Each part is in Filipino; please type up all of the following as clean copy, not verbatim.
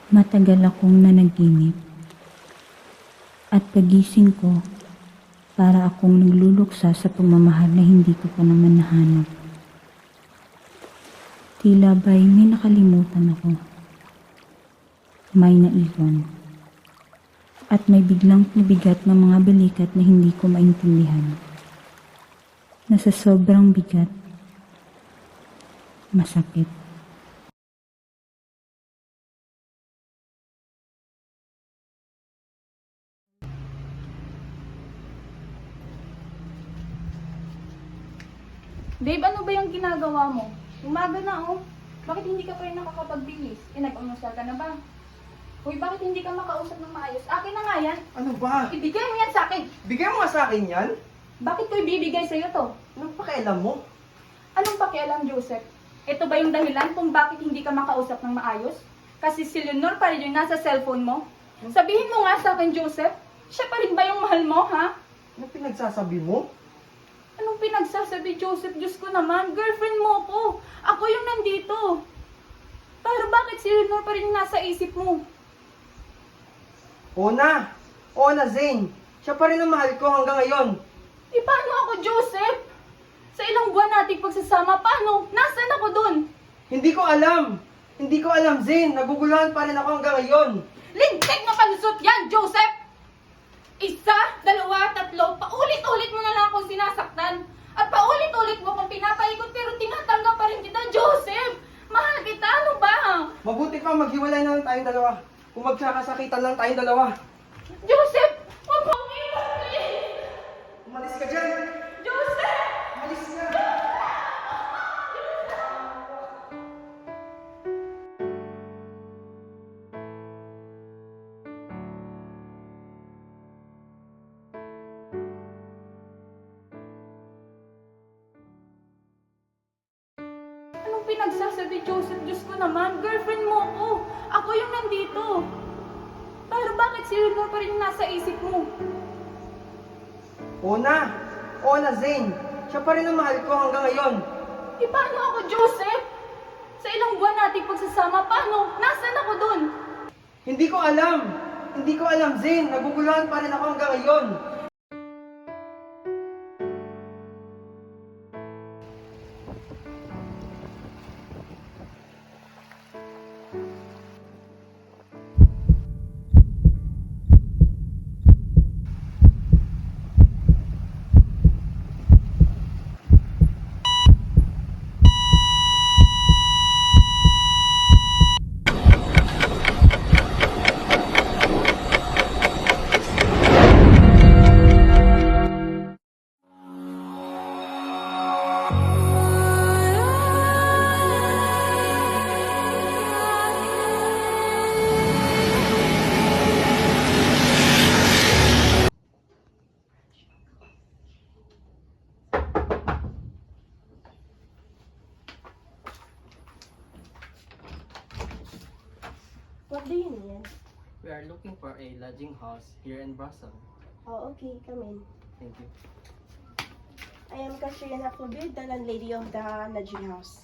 Matagal akong nanaginip at pagising ko para akong nagluluksa sa pagmamahal na hindi ko pa naman nahanap. Tila ba'y may nakalimutan ako, may naiwan, at may biglang bigat ng mga balikat na hindi ko maintindihan. Na sa sobrang bigat, masakit. Babe, ano ba yung ginagawa mo? Umaga na, oh. Bakit hindi ka pa rin nakakapagbihis? Nag-almusal ka na ba? Hoy, bakit hindi ka makausap ng maayos? Akin na nga yan. Ano ba? Ibigay mo yan sa akin. Bigay mo nga sa akin yan? Bakit ko ibibigay sa'yo to? Anong pakialam mo? Anong pakialam, Joseph? Ito ba yung dahilan kung bakit hindi ka makausap ng maayos? Kasi si Leonor pa rin yung nasa cellphone mo? Sabihin mo nga sa akin, Joseph. Siya pa rin ba yung mahal mo, ha? Ano pinagsasabi mo? Anong pinagsasabi, Joseph? Diyos ko naman, girlfriend mo ko. Ako yung nandito. Pero bakit si Leonor pa rin yung nasa isip mo? Oo na, Zane. Siya pa rin ang mahal ko hanggang ngayon. Eh, paano ako, Joseph? Sa ilang buwan nating pagsasama, paano? Nasaan ako dun? Hindi ko alam, Zane. Naguguluhan pa rin ako hanggang ngayon. Lintik na palusot yan, Joseph! Isa, dalawa, tatlo, paulit-ulit mo na lang akong sinasaktan. At paulit-ulit mo akong pinapaikot pero tinatanggap pa rin kita, Joseph! Mahal kita, ano ba? Mabuti pa maghiwalay na lang tayong dalawa. Kung magkakasakitan lang tayong dalawa. Joseph! Huwag mo akong iwan, please! Umalis ka dyan. Joseph! Umalis ka. Anong pinagsasabi, Joseph? Diyos ko naman, girlfriend mo ko. Ako yung nandito. Pero bakit si Leonor pa rin yung nasa isip mo? Oo na, Zane. Siya pa rin ang mahal ko hanggang ngayon. Eh, paano ako, Joseph? Sa ilang buwan nating pagsasama, paano? Nasaan ako dun? Hindi ko alam, Zane. Naguguluhan pa rin ako hanggang ngayon. What do you need? We are looking for a lodging house here in Brussels. Oh, okay, come in. Thank you. I am Katrina Flubir, the landlady of the lodging house.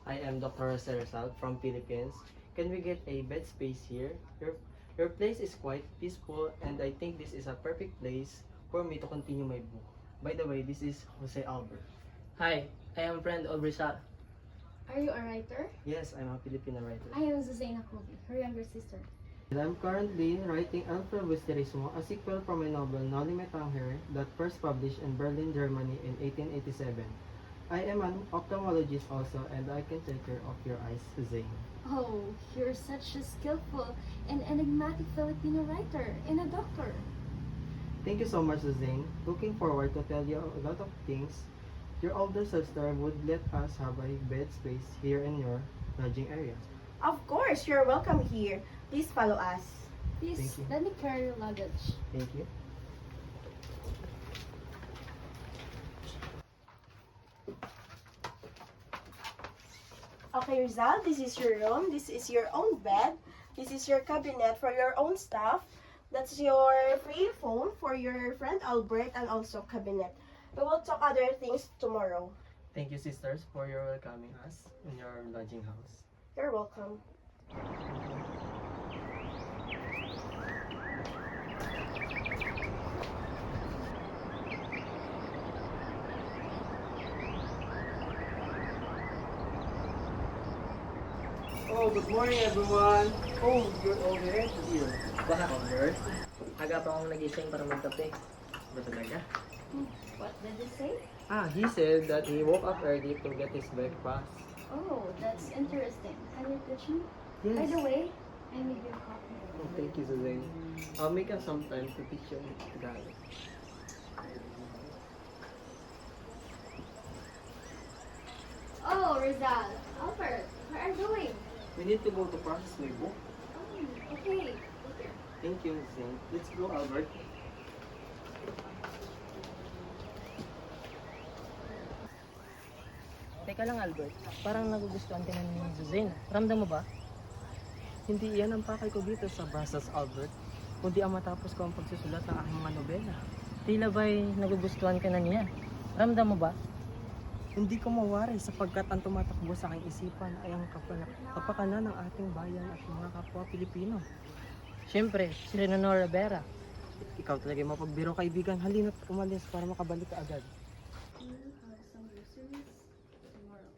I am Dr. Jose Rizal from Philippines. Can we get a bed space here? Your place is quite peaceful and I think this is a perfect place for me to continue my book. By the way, this is Jose Albert. Hi, I am friend of Rizal. Are you a writer? Yes, I'm a Filipino writer. I am Zuzana Kobe, her younger sister. And I'm currently writing El Provisterismo, a sequel from my novel Noli Me Tangere that first published in Berlin, Germany in 1887. I am an ophthalmologist also and I can take care of your eyes, Zane. Oh, you're such a skillful and enigmatic Filipino writer and a doctor. Thank you so much, Zane. Looking forward to tell you a lot of things. Your older sister would let us have a bed space here in your lodging area. Of course, you're welcome here. Please follow us. Please, Thank you. let me carry your luggage. Thank you. Okay, Rizal, this is your room. This is your own bed. This is your cabinet for your own stuff. That's your free phone for your friend Albert and also cabinet. We will talk other things tomorrow. Thank you, sisters, for your welcoming us in your lodging house. You're welcome. good morning everyone. Oh, you're already here. Bakit, Albert? Aga pa akong nagising para magkape. Ba talaga? What did you say? He said that he woke up early to get his breakfast. Oh, that's interesting. Can you teach me? Yes. By the way, I need your copy. Oh, thank you, Suzanne. I'll make up some time to teach you Tagalog. Oh, Rizal. Albert, where are you going? We need to go to process my book. Oh, okay. Thank you, Suzanne. Let's go, Albert. Teka lang, Albert. Parang nagugustuhan ka na ni Suzanne. Ramdam mo ba? Hindi yan ang pakay ko dito sa Basas, Albert. Kundi ang matapos ko ang pagsusulat ng aking mga nobela. Tila ba'y nagugustuhan ka na niya? Ramdam mo ba? Hindi ko mawari sapagkat ang tumatakbo sa aking isipan ay ang kapakanan ng ating bayan at mga kapwa Pilipino. Siyempre, si Renanor Rivera. Ikaw talaga yung mapagbiro kaibigan. Halina't umalis para makabalik ka agad. Some groceries tomorrow.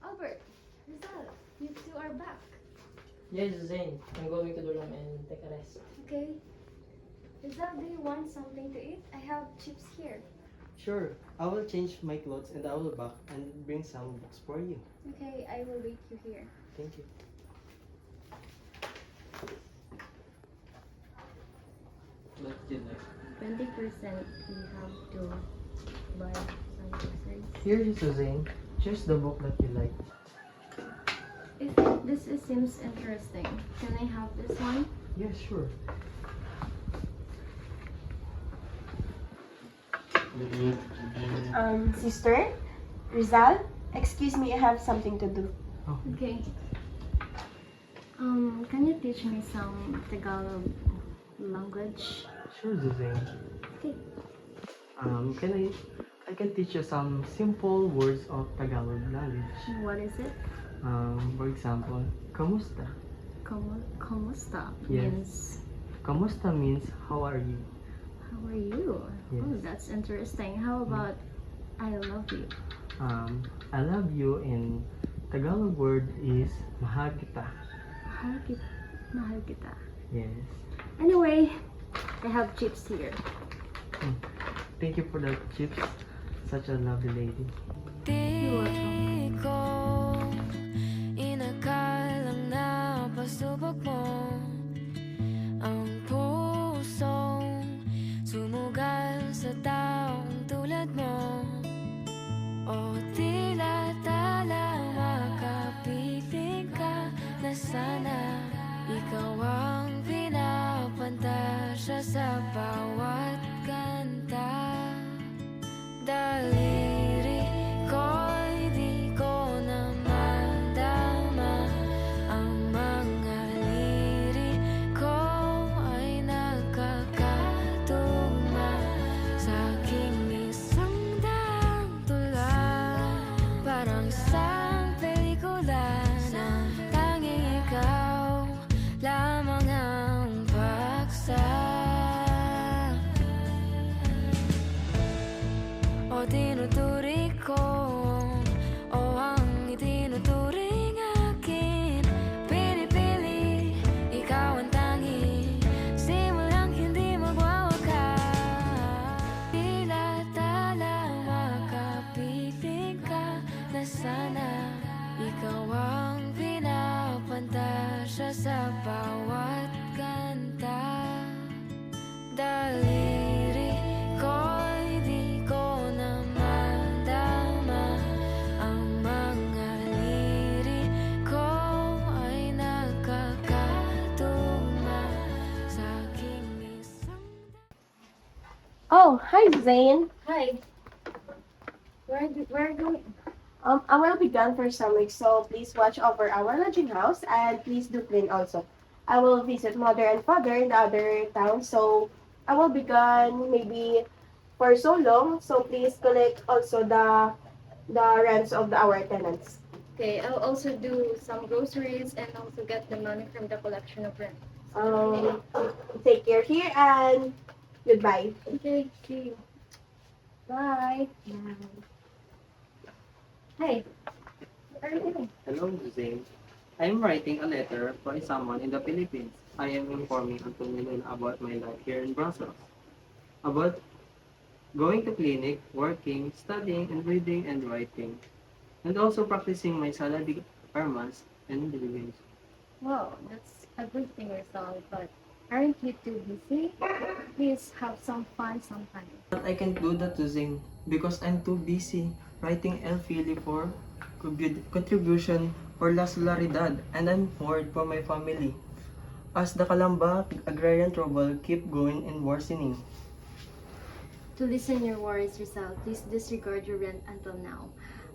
Albert, Rizal, you two are back. Yes, Suzanne. I'm going to the room and take a rest. Okay. Rizal, do you want something to eat? I have chips here. Sure, I will change my clothes and I will back and bring some books for you. Okay, I will wait you here. Thank you. What did I? 20% we have to buy some groceries. Here is Suzanne. Choose the book that you like. If seems interesting, can I have this one? Yes, sure. Sister, Rizal, excuse me, I have something to do. Oh, Okay. Can you teach me some Tagalog language? sure, Suzanne. Okay. I can teach you some simple words of Tagalog language. What is it? For example, kamusta? Kamusta Yes. means Kamusta means how are you? how are you? Yes. Oh, that's interesting. How about I love you? I love you in Tagalog word is mahal kita. Mahal kita. Yes. Anyway, I have chips here. Thank you for the chips. Such a lovely lady. You're welcome. Ko inakalang na pasubok mo ang pusong sumugal sa taong tulad mo. O tila tala makapiling ka na sana ikaw ang pinapantasya sa bawat kanta. Daliri ko'y di ko na madama. Ang mga liri ko ay nagkakatugma sa aking isang daang tula. Parang isang pelikula na tanging ikaw lamang ang paksa. O tinuturi ko, o ang itinuturing akin. Pinipili, ikaw ang tangi, simulang hindi magwawakas. Tila tala makapiling ka na sana ikaw ang pinapantasya sa bawat kanta. Daliri ko'y di ko na madama. Ang mga liri ko ay nagkakatugma sa aking isang Oh, hi, Zane. Hi. Where are you going? I will be gone for some weeks, so please watch over our lodging house and please do clean also. I will visit mother and father in the other town, so I will be gone maybe for so long. So please collect also the rents of our tenants. Okay, I'll also do some groceries and also get the money from the collection of rent. Take care here and goodbye. Okay, see you. Bye. Hey, where are you going? Hello, Suzanne. I am writing a letter for someone in the Philippines. I am informing Antonio about my life here in Brussels. About going to clinic, working, studying, and reading and writing. And also practicing my salary performance and living. Wow, that's a good thing, Rizal, but aren't you too busy? Please have some fun sometime. But I can't do that to Zing because I'm too busy writing El Fili for contribution for La Solidaridad, and I'm worried for my family. As the Calamba agrarian trouble keep going and worsening. To listen your worries, Rizal, please disregard your rent until now.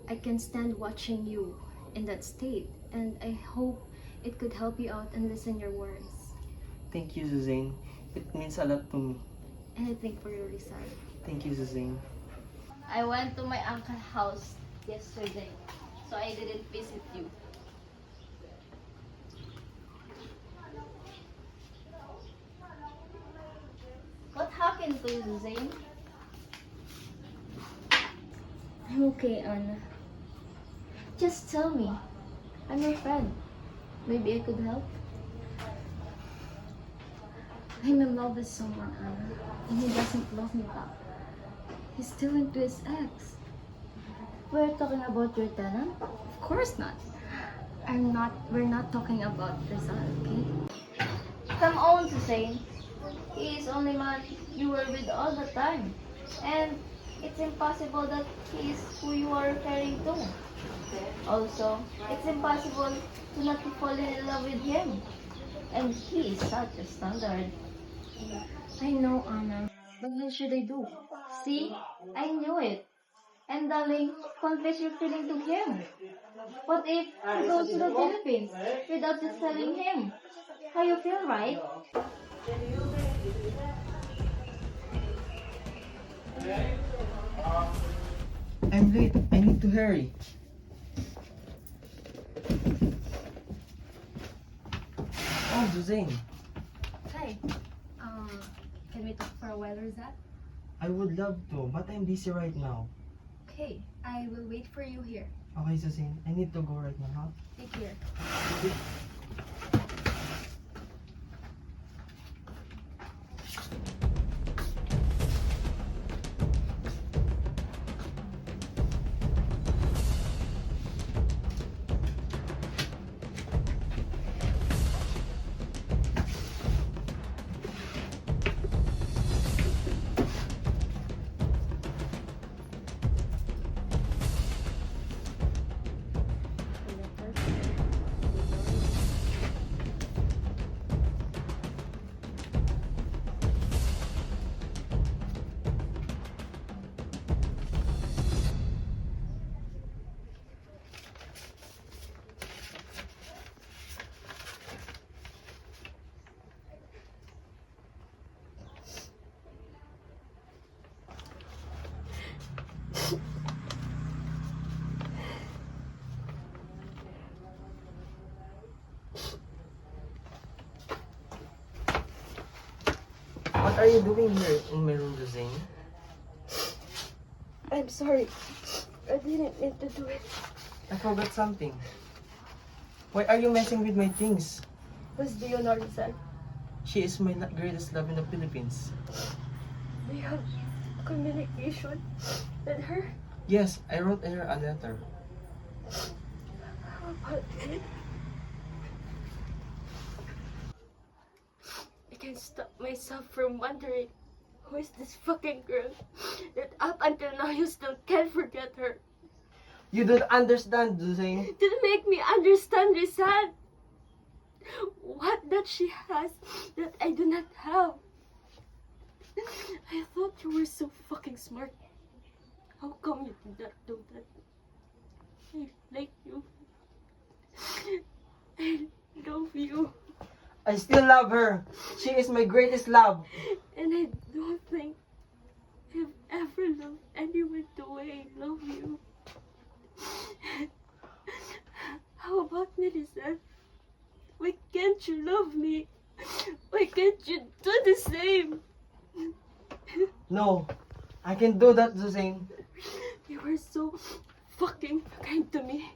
I can stand watching you in that state, and I hope it could help you out and listen your worries. Thank you, Zuzane. It means a lot to me. Anything for your Rizal. Thank you, Zuzane. I went to my uncle's house yesterday, so I didn't visit you. What happened to you, Zane? I'm okay, Anna. Just tell me. I'm your friend. Maybe I could help. I'm in love with someone, Anna, and he doesn't love me back. He's still into his ex. We're talking about your tenant? Of course not. We're not talking about Rizal, okay? Come on, Zane. He is only man you were with all the time. And it's impossible that he is who you are referring to. Also, it's impossible to not to fall in love with him. And he is such a standard. I know, Anna, but what should I do? See? I knew it. And darling, confess your feeling to him. What if he goes to the Philippines without just telling him? How you feel, right? I'm late. I need to hurry. Oh, Zuzane. Hi. Can we talk for a while, Rizal? I would love to, but I'm busy right now. Okay, I will wait for you here. Okay, Zuzane. I need to go right now, huh? Take care. What are you doing here in my room, Zuzane? I'm sorry. I didn't mean to do it. I forgot something. Why are you messing with my things? Who's Diona Rizal? She is my greatest love in the Philippines. Do you have communication with her? Yes, I wrote her a letter. How about me? I can't stop myself from wondering who is this fucking girl that up until now you still can't forget her. You don't understand, Zuzane. Didn't make me understand Rizal. What that she has that I do not have. I thought you were so fucking smart. How come you did not do that? I like you. I love you. I still love her. She is my greatest love. And I don't think I've ever loved anyone the way I love you. How about me, Rizal? Why can't you love me? Why can't you do the same? No, I can do that, Zuzane. You were so fucking kind to me.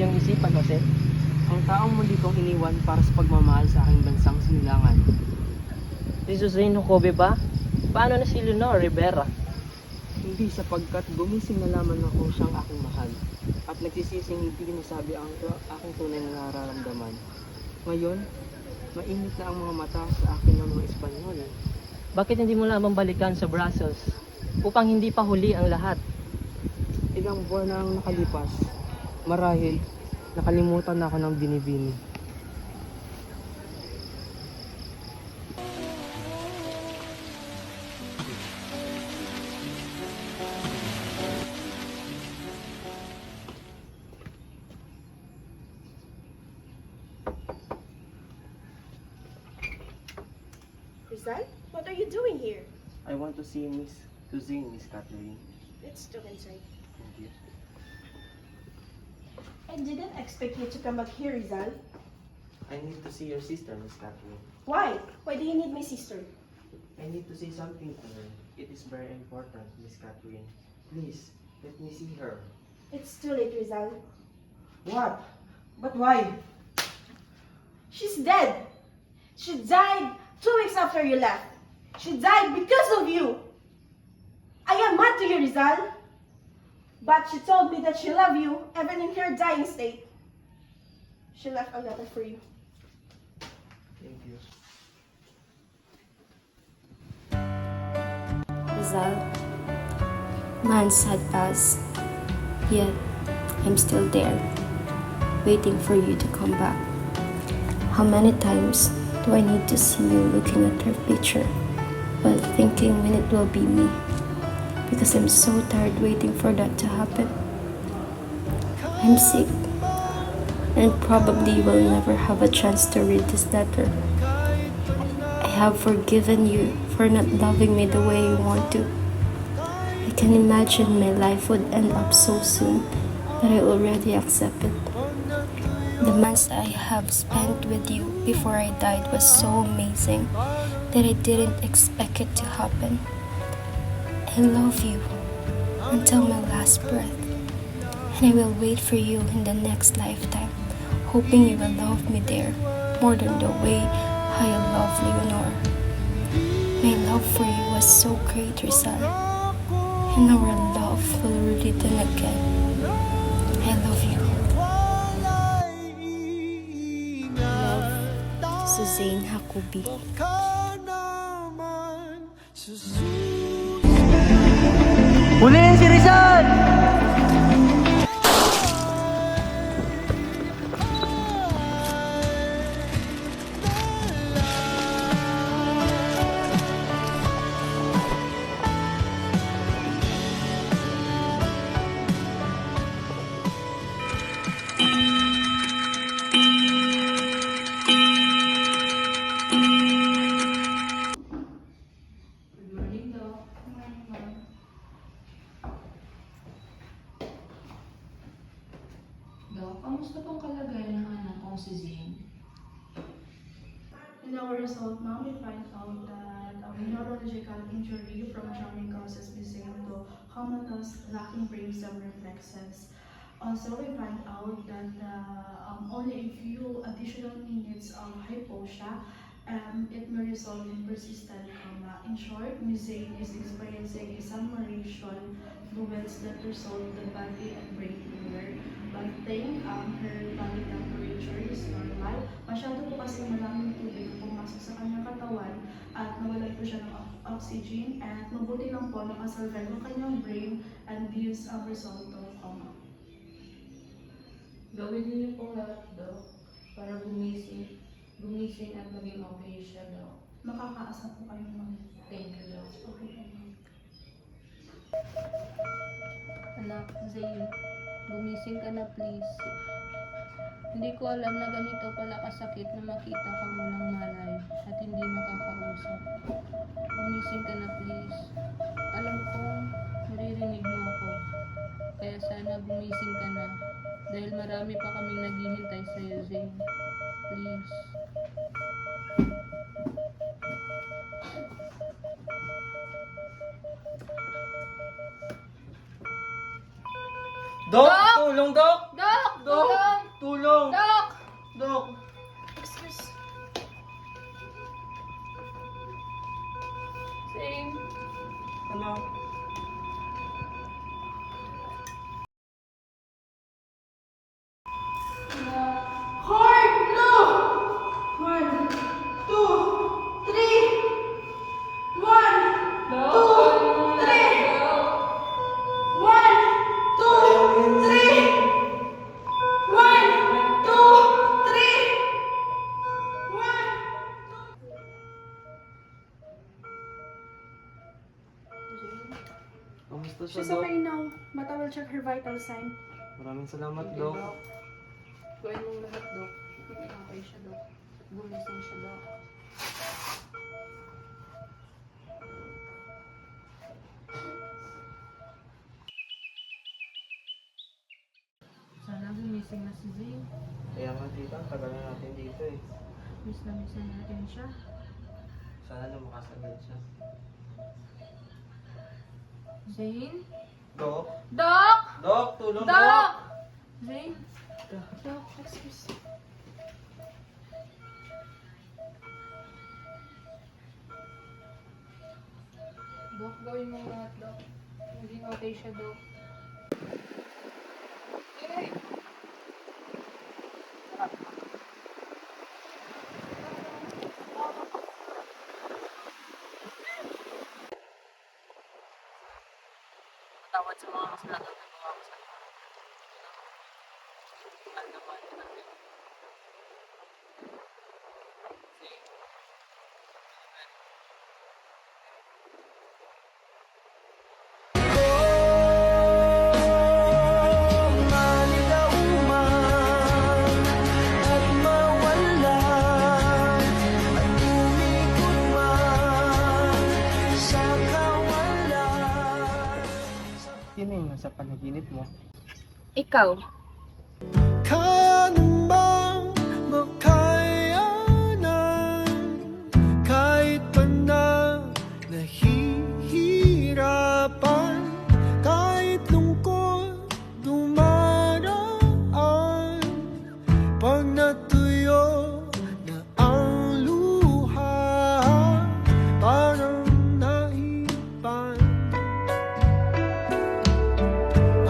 iyong isipan, Jose? Ang taong muli kong iniwan para sa pagmamahal sa aking bansang sinilangan. Si Suzanne Jacobe ba? Paano na si Leonor Rivera? Hindi sapagkat gumising na lamang ako siyang aking mahal at nagsisising hindi nasabi ang aking tunay na nararamdaman. Ngayon, mainit na ang mga mata sa akin ng mga Espanyol. Bakit hindi mo lamang balikan sa Brussels upang hindi pa huli ang lahat? Ilang buwan na ang nakalipas. Marahil, nakalimutan na ako ng binibini. Rizal, what are you doing here? I want to see Miss Suzanne, Miss Catherine. Let's go inside. Thank you. I didn't expect you to come back here, Rizal. I need to see your sister, Miss Catherine. Why? Why do you need my sister? I need to say something to her. It is very important, Miss Catherine. Please, let me see her. It's too late, Rizal. What? But why? She's dead. She died 2 weeks after you left. She died because of you. I am mad to you, Rizal. But she told me that she loved you even in her dying state. She left a letter for you. Thank you. Rizal, months had passed, yet I'm still there, waiting for you to come back. How many times do I need to see you looking at her picture while thinking when it will be me? Because I'm so tired waiting for that to happen. I'm sick and probably will never have a chance to read this letter. I have forgiven you for not loving me the way you want to. I can imagine my life would end up so soon that I already accept it. The months I have spent with you before I died was so amazing that I didn't expect it to happen. I love you until my last breath, and I will wait for you in the next lifetime, hoping you will love me there more than the way I love Leonor. My love for you was so great, Rizal, and our love will return again. I love you. Love, Suzanne Jacobe. Huliin si Rizal! Dok, kamusta pong kalagayan ng anak kong si Zane? In our result, ma'am, we find out that a neurological injury from drowning causes Bizane to comatose, lacking brain stem reflexes. Also, we find out that only a few additional minutes of hypoxia, it may result in persistent coma. In short, Ms. Zane is experiencing a submersion fluids that result in the body and brain inward. But think her body temperature is normal. Masyado po kasi maraming tubig pumasok sa kanyang katawan at nawalan po siya ng oxygen at mabuti lang po nakasurvive ang kanyang brain and this result of coma. Gawin niyo po lahat, Dok, para gumising at maging okay siya, Dok. Makakaasa po kayo, ma'am. Thank you, Dok. Okay, ma'am. Anak, Zane, gumising ka na please. Hindi ko alam na ganito pala kasakit na makita kang walang malay at hindi makakausap. Gumising ka na please. Alam ko, maririnig mo ako. Kaya sana gumising ka na. Dahil marami pa kaming naghihintay sa'yo, Zane. Please. Dok! Tulong, Dok! Dok! Dok! Tulong! tulong! Dok! Dok! Excuse. Zane. Ano? Hard! No! 1, 2, 3! 1, 2, 3! 1, 2, 3! 1, 2, 3! 1, Kamusta siya, She's Dok? okay now, but I will check her vital sign. Maraming salamat, Dok. Gawin mo lahat, Dok. Okay siya, Dok. Gumising siya, Dok. Sana gumising na si Zane. Kaya nga, tita, tagal na natin dito eh. Miss na natin siya. Sana lumakasagad siya. Zane? Dok? Doc! Dok, tulong, Doc! Zane? Doc, excuse. Doc, gawin mo lahat, Doc. Maging okay siya, Doc. Tawad sa mga kasalanan na gawa ko sa iyo. Mahal na mahal kita. Sino yung nasa panaginip mo? Ikaw. Kaya namang makayanan kahit pa na nahihirapan, kahit lungkot dumaraan, pag natuyo na ang luha, parang naipan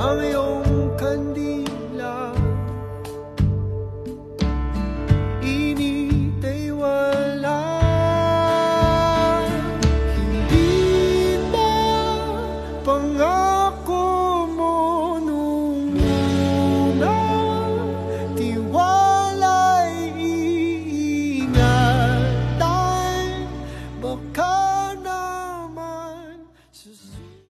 ang iyong kandila. Init ay wala, hindi ba pangako mo nung una? Tiwala'y iingatan, baka naman susunod.